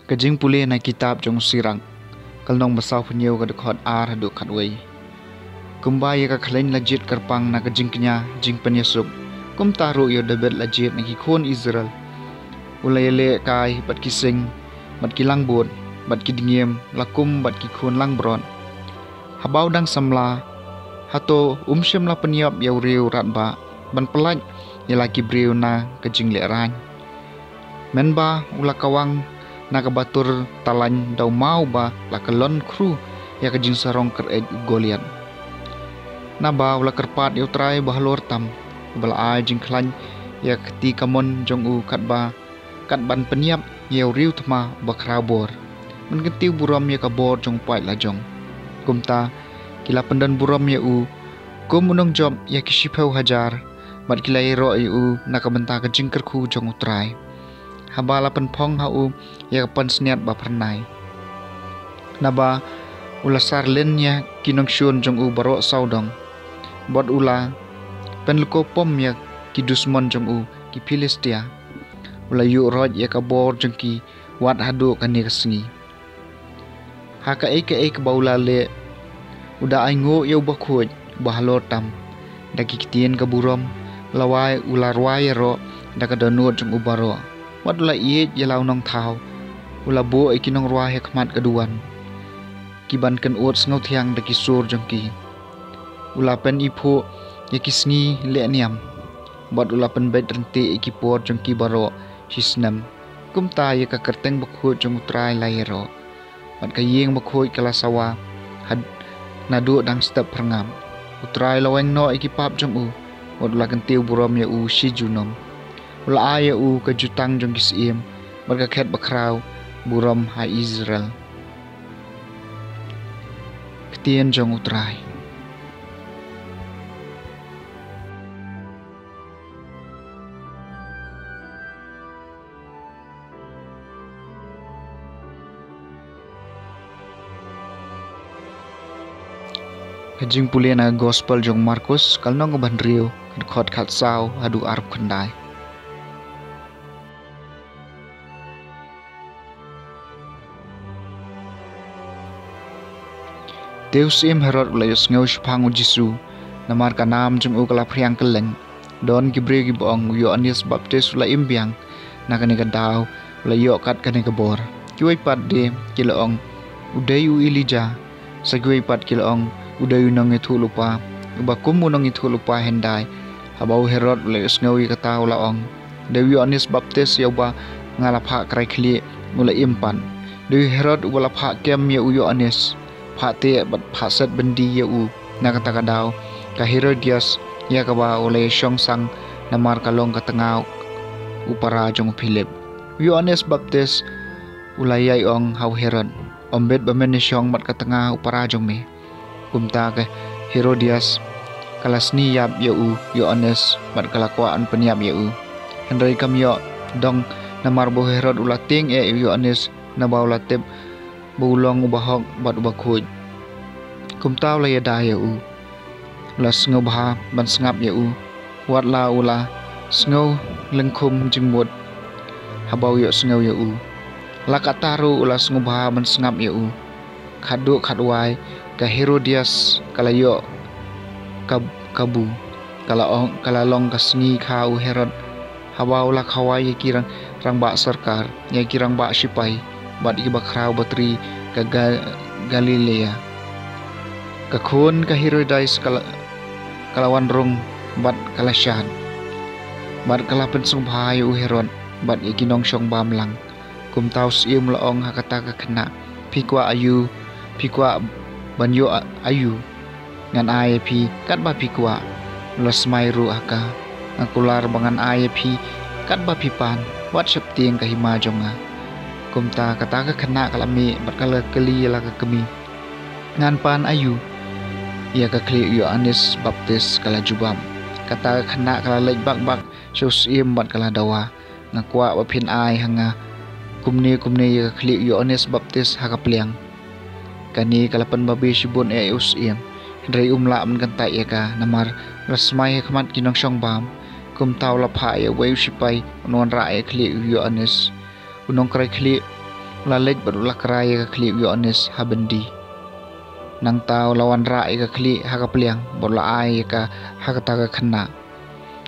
Kajing pulih na kitab jong sirang. Kalnong basaw penyew ka dekhot ar hadu katway. Kumbaya ka kalain lajit karpang na kajing kenya jing penyesuk. Kum taru yo debet lajit na kikon Israel. Ulayele kai bat kising, bat kilang bot, bat kidingiem, lakum bat kikon lang bron. Habau dang samla, hato umsyam la penyap yaw riu ratba, ban pelaj yalaki briu na kajing le'rany. Menba ula kawang na kabatur talan daw mau ba la kalon kru ya kajing sarong kerej Goliat. Na ba ula kerpat yaw try bahalor tam, bala ay jing klan ya keti kamon jong u katba kat ban penyap yaw riu tama bakrabor. Men ketiu buram ya kabor jong pait la jong. Kumta kila pendan buram ya u kum unong job ya kisipau hajar bat kila iro u nakabenta kajing kerku jong utrai. Habala penpong hau ya kapan seniat ba pernai. Naba ula sarlen ya kinong syun jong u barok saudong. Bot ula penluko pom ya kidusmon jong u ki Filistia. Ula yu roj ya kabor jong ki wat hadu kani kesengi. Haka eke baula le uda aingo ya ubakhuj bahalor tam. Daki kitien kaburom lawai ula rwai ro daka donut jong ubaro. Wat ula iet yalau nong thau ula bo ikinong rwai hekmat kaduan. Kiban kan ot sngau thiang daki sur jong ki. Ula pen ipo ya kisngi le niam. Bot ula pen bet rente ikipor jong ki baro hisnam. Kumta ya ka kerteng bakhuj jong utrai lairo. Bat kayeng bakhuj kala sawa had nadu dang step perngam. Utrai laweng no ikipap jong u. Bot ula kentiu buram ya u si junom. Ula aya u ke jutang jong kisiem berkaket bakrau buram hai Israel. Ketien jong utrai. Kajing pulih na gospel jong Markus kalnong keban riu khot khat saw hadu arab khandai. Deus im Herod ulayos ngau shpangu Jisu namar kanam jong ukala priang keleng don gibre gibong Yohanes Baptis ula imbiang nakane kadaw ulayo kat kane kabor kiwai pat de kilaong udayu Elija sagwai pat kilaong udayu nang itu lupa ubakum nang itu lupa hendai habau Herod ulayos ngau kata ulaong dewi Yohanes Baptis yauba ngalapha krai khli ula impan dewi Herod ulapha kem ya Yohanes Pate bat paset bendi ya u na kata kadaw ka Herodias ya kaba oleh syong sang namar kalong ka tengau upara jong Philip. Yohanes Baptis ulayai ong hau Herod ombet bamen syong bat ka tengah upara jong me. Kumta ke Herodias kalasni yap ya u Yohanes bat kalakwaan penyap ya u. Henry kam yo dong namar bo Herod ulating Yohanes na baulatep bulong ubahok bat ubakhuj. Kumtaw la yada ya u. La sngau baha ban sngap ya u. Wat la ula sngau lengkum jingmut. Habau yo sngau ya u. La kataru ula sngau baha ban sngap ya u. Khadu khadwai ka Herodias kala yo kabu kala long ka sngi khau Herod. Habau la khawai kirang rang ba sarkar ya kirang ba sipai bat ibakrau batri ka Galilea. Kakun ka Herodias kalawan rong bat kalasyan. Bat kalapen sung bahaya u Herod bat ikinong syong bamlang. Kumtaw sium laong hakata ka kena pikwa ayu pikwa banyo ayu ngan ay pi kat ba pikwa los mayru aka angkular bangan ay pi kat ba pipan wat septieng ka himajonga. Kumta kata ka kena kalami bat kala kali la ka kemi ngan pan ayu ia ka kli Yohanes Baptis kala jubam kata kena kala lej bak syusim bat kala dawa ngakwa bapin ai hanga kumni ia ka kli Yohanes Baptis hakapliang kani kalapan babi sibun usim hendrai umla man kantai ia ka namar rasmai hikmat kinong syong bam kumtaw lapha ia wai sipai unon ra ia kli Yohanes unong krai kli Lalej barulah keraya ka kli Yohanes habendi. Nang tau lawan ra ka kli haka pliang bola ai ka haka taga kena.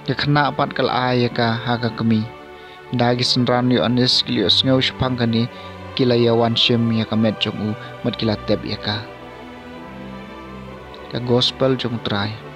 Ka kena pat kal ai ka haka kemi. Dagi senran Yohanes kli ngau shpang kani kila yawan shem ya ka met jong u mat kila tep ya ka. Ka gospel jong trai.